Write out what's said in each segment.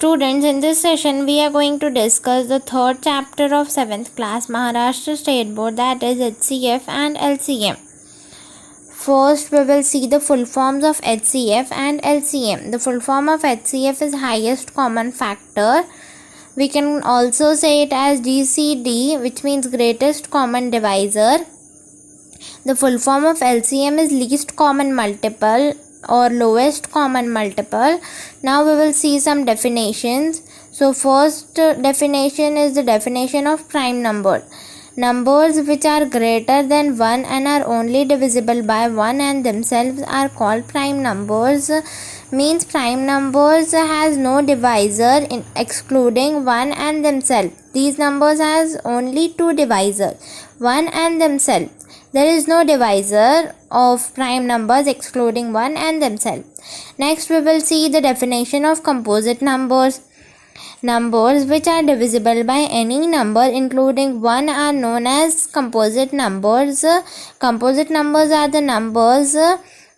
Students, in this session we are going to discuss the third chapter of 7th class Maharashtra State Board, that is HCF and LCM. First we will see the full forms of HCF and LCM. The full form of HCF is highest common factor. We can also say it as GCD, which means greatest common divisor. The full form of LCM is least common multiple or lowest common multiple. Now we will see some definitions. So first definition is the definition of prime number. Numbers which are greater than 1 and are only divisible by 1 and themselves are called prime numbers. Means prime numbers has no divisor excluding 1 and themselves. These numbers has only two divisors, 1 and themselves. There is no divisor of prime numbers excluding 1 and themselves. Next we will see the definition of composite numbers. Numbers which are divisible by any number including 1 are known as composite numbers. Composite numbers are the numbers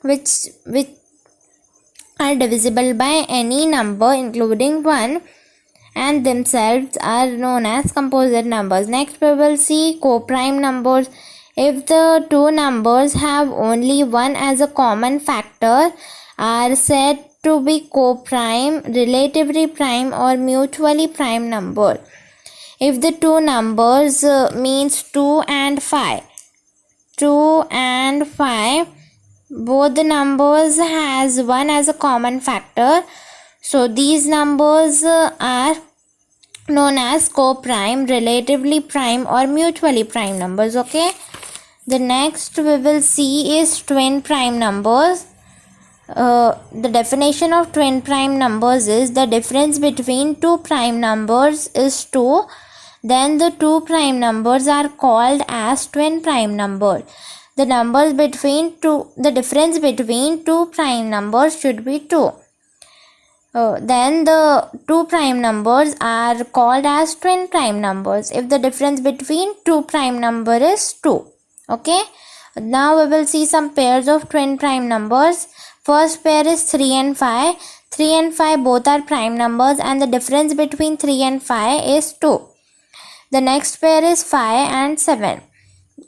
which are divisible by any number including 1 and themselves are known as composite numbers. Next we will see coprime numbers. If the two numbers have only 1 as a common factor, are said to be coprime, relatively prime or mutually prime number. If the two numbers means 2 and 5, both the numbers has 1 as a common factor, so these numbers are known as coprime, relatively prime or mutually prime numbers. Okay. The next we will see is twin prime numbers. The definition of twin prime numbers is the difference between two prime numbers is 2. Then the two prime numbers are called as twin prime number. The difference between two prime numbers should be 2. Then the two prime numbers are called as twin prime numbers if the difference between two prime number is 2. Okay. Now we will see some pairs of twin prime numbers. First pair is 3 and 5. 3 and 5 both are prime numbers and the difference between 3 and 5 is 2. The next pair is 5 and 7.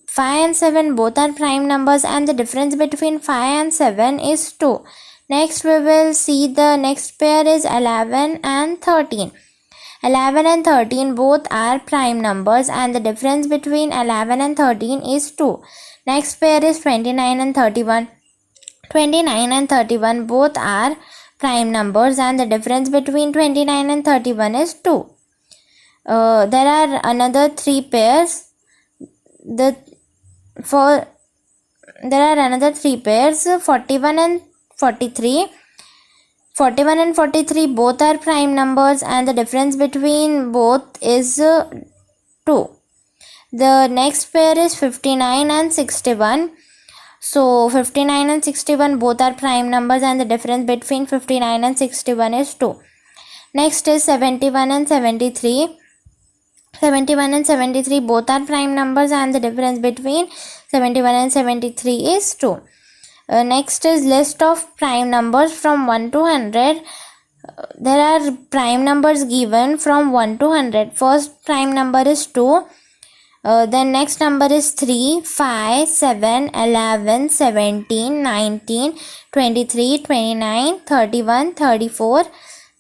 5 and 7 both are prime numbers and the difference between 5 and 7 is 2. Next we will see the next pair is 11 and 13. 11 and 13 both are prime numbers and the difference between 11 and 13 is 2. Next pair is 29 and 31. 29 and 31 both are prime numbers and the difference between 29 and 31 is 2. There are another three pairs. There are another three pairs, 41 and 43. 41 and 43 both are prime numbers and the difference between both is 2. The next pair is 59 and 61. So 59 and 61 both are prime numbers and the difference between 59 and 61 is 2. Next is 71 and 73. 71 and 73 both are prime numbers and the difference between 71 and 73 is 2. Next is list of prime numbers from 1 to 100. There are prime numbers given from 1 to 100. First prime number is 2. Then next number is 3, 5, 7, 11, 17, 19, 23, 29, 31, 34,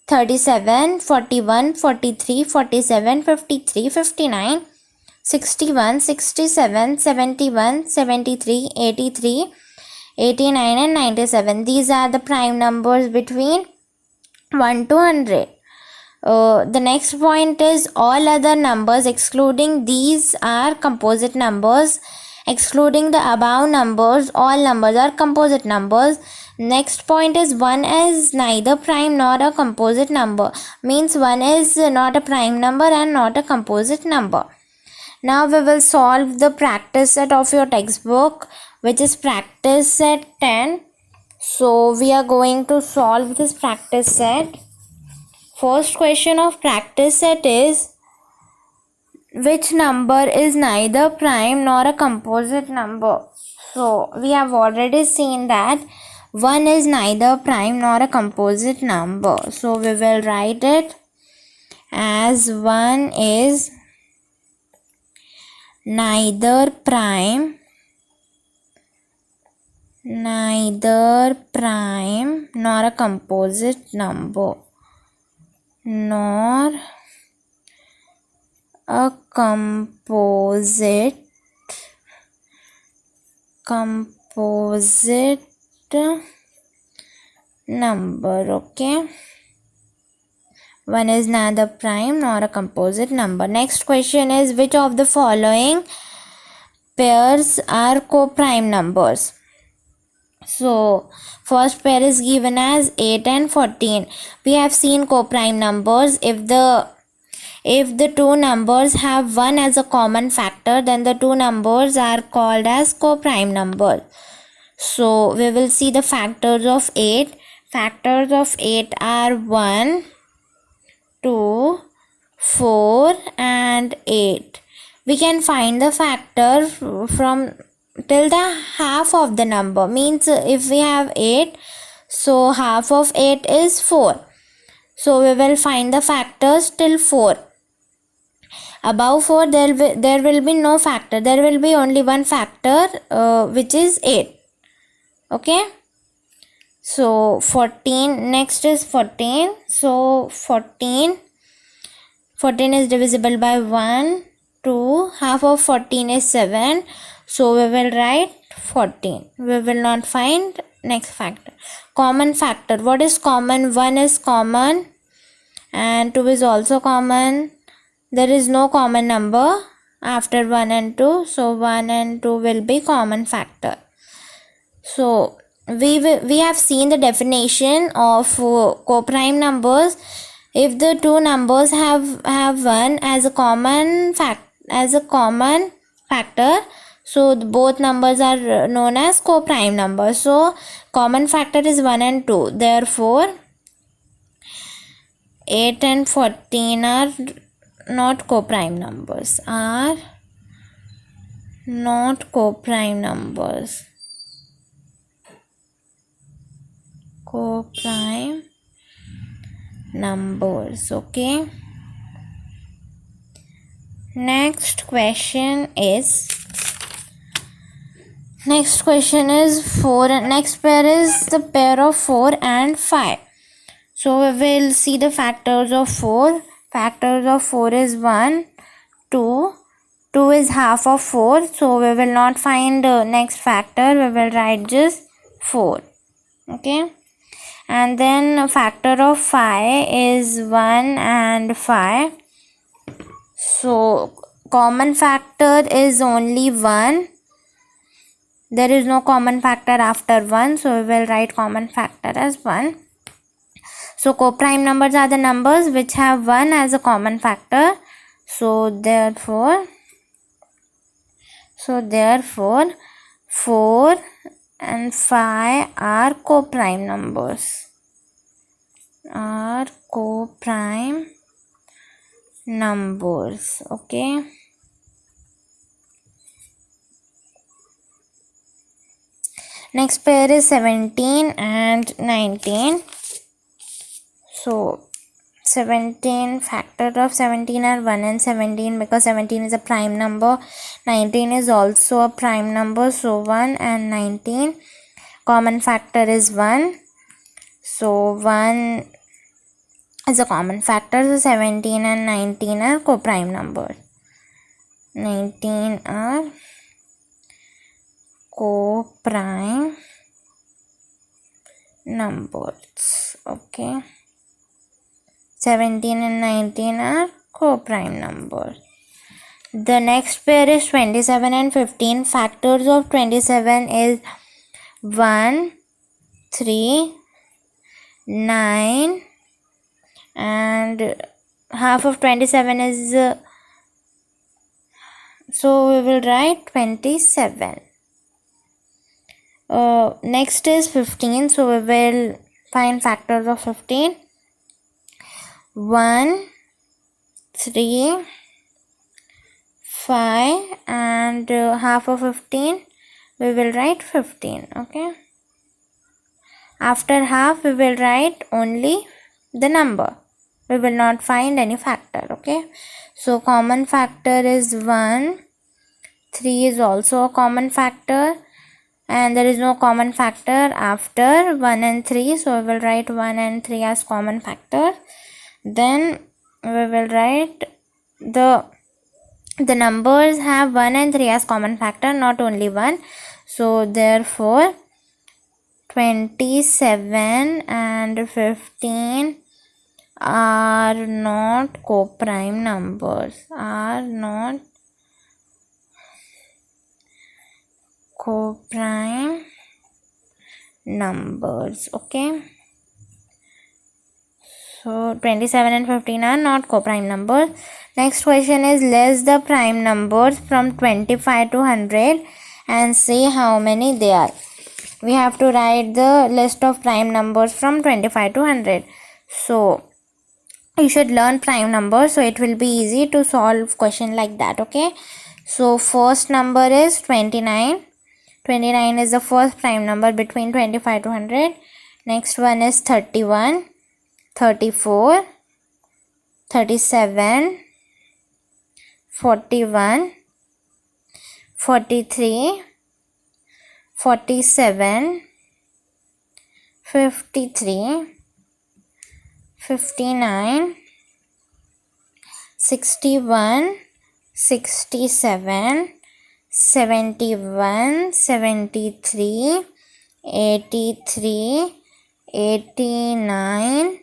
37, 41, 43, 47, 53, 59, 61, 67, 71, 73, 83, 89 and 97. These are the prime numbers between 1 to 100. The next point is all other numbers excluding these are composite numbers. Excluding the above numbers, all numbers are composite numbers. Next point is 1 is neither prime nor a composite number. Means 1 is not a prime number and not a composite number. Now we will solve the practice set of your textbook, which is practice set 10. So we are going to solve this practice set. First question of practice set is, which number is neither prime nor a composite number? So we have already seen that 1 is neither prime nor a composite number. So we will write it. as 1 is neither prime nor a composite number, nor a composite number. Okay, 1 is neither prime nor a composite number. Next question is, which of the following pairs are co-prime numbers? So first pair is given as 8 and 14. We have seen co-prime numbers. If the two numbers have 1 as a common factor, then the two numbers are called as co-prime numbers. So we will see the factors of 8. Factors of 8 are 1, 2, 4 and 8. We can find the factor from till the half of the number. Means if we have 8, so half of 8 is 4. So we will find the factors till 4. Above 4 there will be no factor. There will be only one factor, which is 8. Okay. So 14, next is 14. So 14 is divisible by 1, 2, half of 14 is 7. So we will write 14. We will not find next factor. Common factor. What is common? 1 is common and 2 is also common. There is no common number after 1 and 2. So 1 and 2 will be common factor. So we have seen the definition of co-prime numbers. If the two numbers have 1 as a common factor, so both numbers are known as co-prime numbers. So common factor is 1 and 2. Therefore 8 and 14 are not co-prime numbers. Co-prime numbers. Okay. Next question is 4. Next pair is the pair of 4 and 5. So we will see the factors of 4. Factors of 4 is 1, 2. 2 is half of 4. So we will not find next factor. We will write just 4. Okay. And then factor of 5 is 1 and 5. So common factor is only 1. There is no common factor after 1. So we will write common factor as 1. So co-prime numbers are the numbers which have 1 as a common factor. So therefore 4 and 5 are co-prime numbers. Okay. Next pair is 17 and 19. So 17, factor of 17 are 1 and 17 because 17 is a prime number. 19 is also a prime number. So 1 and 19. Common factor is 1. So 1 is a common factor. So 17 and 19 are co-prime numbers. 19 are co-prime numbers. Okay. 17 and 19 are co-prime numbers. The next pair is 27 and 15. Factors of 27 is 1, 3, 9 and half of 27 is so we will write 27. Next is 15. So we will find factors of 15. 1, 3, 5 and half of 15 we will write 15. Okay. After half we will write only the number. we will not find any factor. Okay, so common factor is 1. 3 is also a common factor, and there is no common factor after 1 and 3, so we will write 1 and 3 as common factor. Then we will write the numbers have 1 and 3 as common factor, not only 1. So therefore 27 and 15 are not co-prime numbers, are not co-prime numbers. Okay, so 27 and 15 are not co-prime numbers. Next question is, list the prime numbers from 25 to 100 and say how many they are. We have to write the list of prime numbers from 25 to 100. So you should learn prime numbers, so it will be easy to solve question like that. Okay, so first number is 29. 29 is the first prime number between 25 to 100. Next one is 31, 34, 37, 41, 43, 47, 53, 59, 61, 67, 71, 73, 83, 89,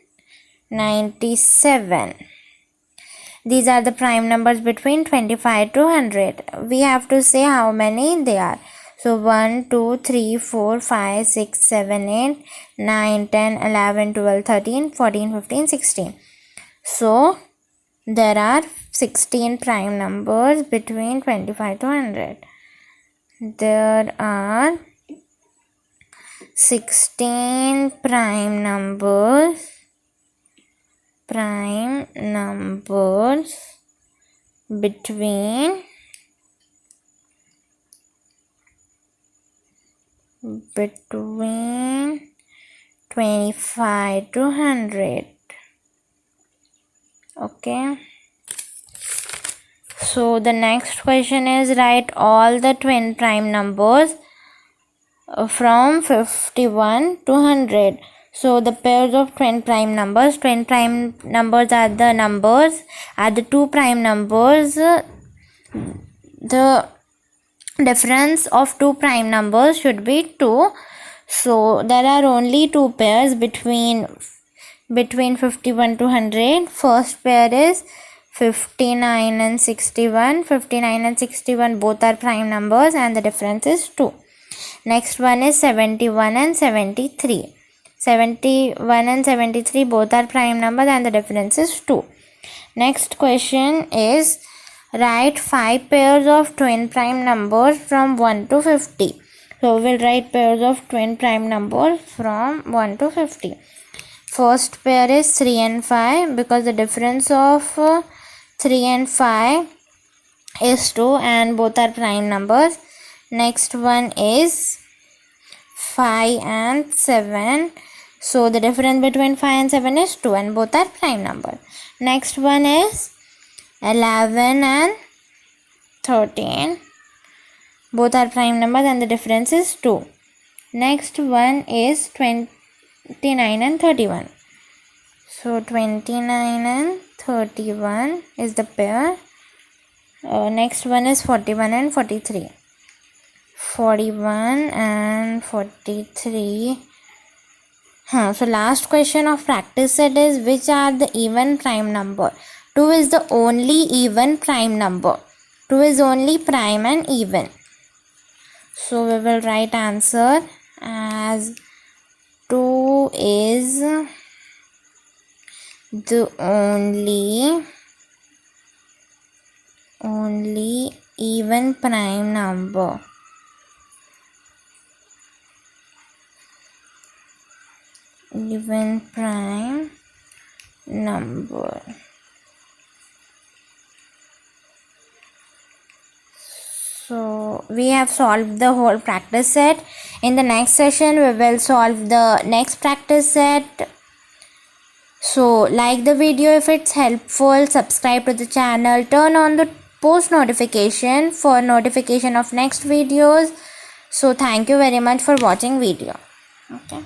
97. These are the prime numbers between 25 to 100. We have to say how many they are. So 1, 2, 3, 4, 5, 6, 7, 8, 9, 10, 11, 12, 13, 14, 15, 16. So there are 16 prime numbers between 25 to 100. There are 16 prime numbers between 25 to 100. Okay, so the next question is, write all the twin prime numbers from 51 to 100. So the pairs of twin prime numbers are the two prime numbers. The difference of two prime numbers should be 2. So there are only two pairs between 51 to 100. First pair is 59 and 61. 59 and 61 both are prime numbers and the difference is 2. Next one is 71 and 73. 71 and 73 both are prime numbers and the difference is 2. Next question is, write 5 pairs of twin prime numbers from 1 to 50. So we will write pairs of twin prime numbers from 1 to 50. First pair is 3 and 5, because the difference of 3 and 5 is 2 and both are prime numbers. Next one is 5 and 7. So the difference between 5 and 7 is 2 and both are prime numbers. Next one is 11 and 13. Both are prime numbers and the difference is 2. Next one is 29 and 31. So 29 and 31 is the pair. Next one is 41 and 43. 41 and 43. So last question of practice set is, which are the even prime number? 2 is the only even prime number. 2 is only prime and even. So we will write answer as 2 is the only even prime number. Even prime number. So we have solved the whole practice set. In the next session we will solve the next practice set. So like the video if it's helpful, subscribe to the channel, turn on the post notification for notification of next videos. So thank you very much for watching video. Okay.